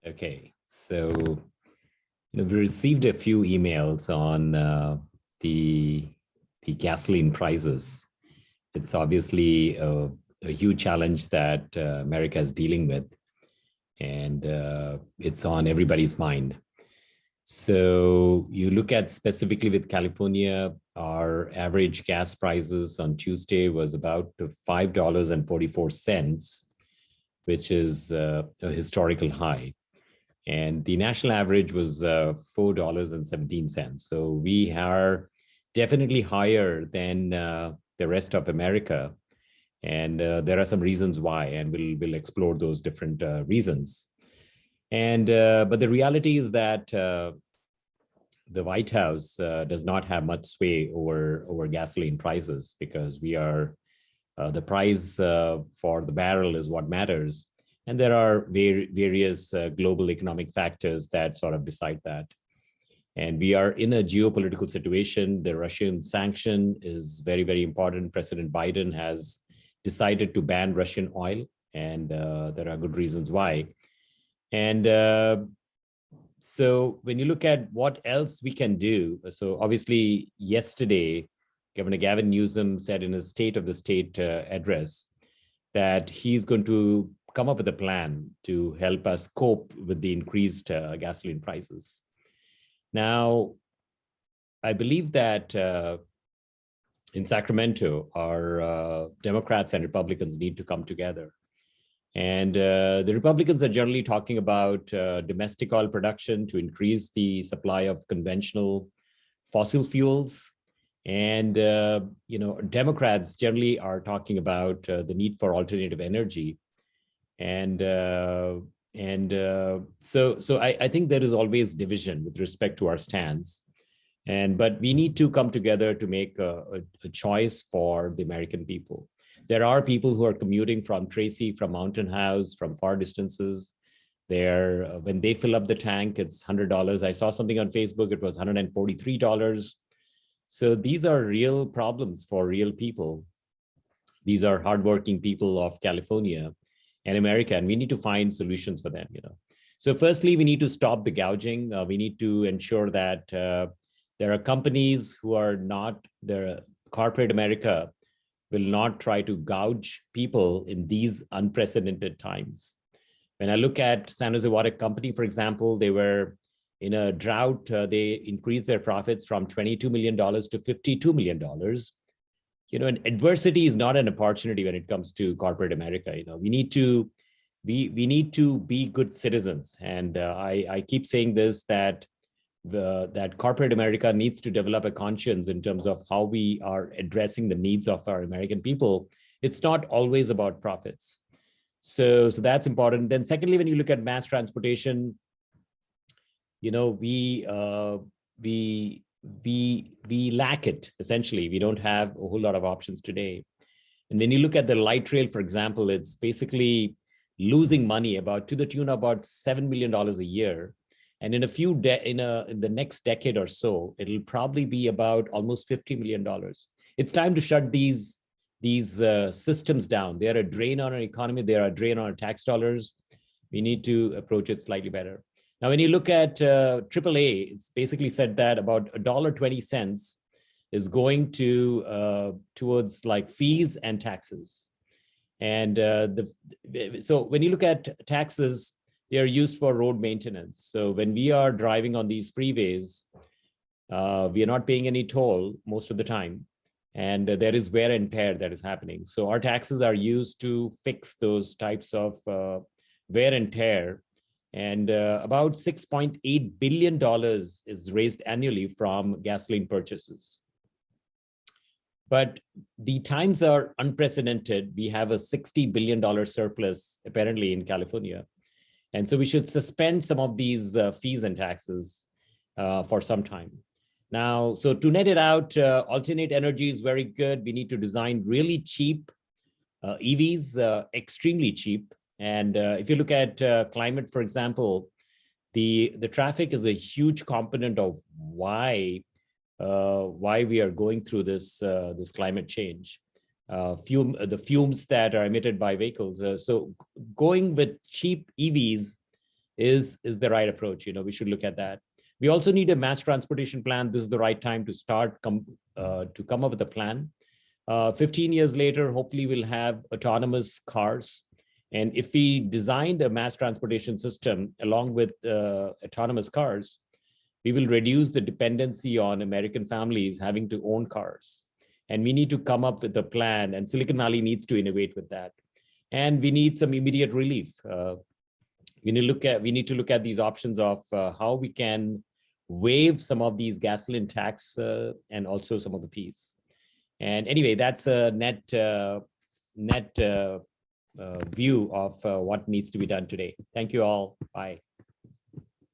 Okay, so we received a few emails on the the gasoline prices. It's obviously a huge challenge that America is dealing with, and it's on everybody's mind. So you look at specifically with California, our average gas prices on Tuesday was about $5.44, which is a historical high. And the national average was $4.17. So we are definitely higher than the rest of America. And there are some reasons why, and we'll explore those different reasons. And but the reality is that the White House does not have much sway over gasoline prices, because we are the price for the barrel is what matters. And there are various global economic factors that sort of decide that. And we are in a geopolitical situation. The Russian sanction is very, very important. President Biden has decided to ban Russian oil, and there are good reasons why. And so when you look at what else we can do, so obviously yesterday, Governor Gavin Newsom said in his State of the State address that he's going to come up with a plan to help us cope with the increased gasoline prices. Now, I believe that in Sacramento, our Democrats and Republicans need to come together. And the Republicans are generally talking about domestic oil production to increase the supply of conventional fossil fuels. And Democrats generally are talking about the need for alternative energy. And so I think there is always division with respect to our stance. But we need to come together to make a choice for the American people. There are people who are commuting from Tracy, from Mountain House, from far distances. When they fill up the tank, it's $100. I saw something on Facebook, it was $143. So these are real problems for real people. These are hardworking people of California and America, and we need to find solutions for them. So firstly, we need to stop the gouging. We need to ensure that there are companies who are not, corporate America will not try to gouge people in these unprecedented times. When I look at San Jose Water Company, for example, they were in a drought. They increased their profits from $22 million to $52 million. And adversity is not an opportunity when it comes to corporate America. We need to be good citizens. And I keep saying this, that corporate America needs to develop a conscience in terms of how we are addressing the needs of our American people. It's not always about profits. So that's important. Then secondly, when you look at mass transportation, we lack it, essentially. We don't have a whole lot of options today. And when you look at the light rail, for example, it's basically losing money to the tune of about $7 million a year. And in the next decade or so, it'll probably be about almost $50 million. It's time to shut these systems down. They are a drain on our economy. They are a drain on our tax dollars. We need to approach it slightly better. Now, when you look at AAA, it's basically said that about $1.20 is going towards like fees and taxes. And so when you look at taxes, they are used for road maintenance. So when we are driving on these freeways, we are not paying any toll most of the time. And there is wear and tear that is happening. So our taxes are used to fix those types of wear and tear. And about $6.8 billion is raised annually from gasoline purchases. But the times are unprecedented. We have a $60 billion surplus, apparently, in California. And so we should suspend some of these fees and taxes for some time. Now, so to net it out, alternate energy is very good. We need to design really cheap EVs, extremely cheap. And if you look at climate, for example, the traffic is a huge component of why we are going through this climate change. The fumes that are emitted by vehicles. So going with cheap EVs is the right approach. We should look at that. We also need a mass transportation plan. This is the right time to start to come up with a plan. 15 years later, hopefully we'll have autonomous cars. And if we designed a mass transportation system along with autonomous cars, we will reduce the dependency on American families having to own cars. And we need to come up with a plan, and Silicon Valley needs to innovate with that. And we need some immediate relief. We need to look at these options of how we can waive some of these gasoline tax and also some of the fees. And anyway, that's a net view of what needs to be done today. Thank you all. Bye.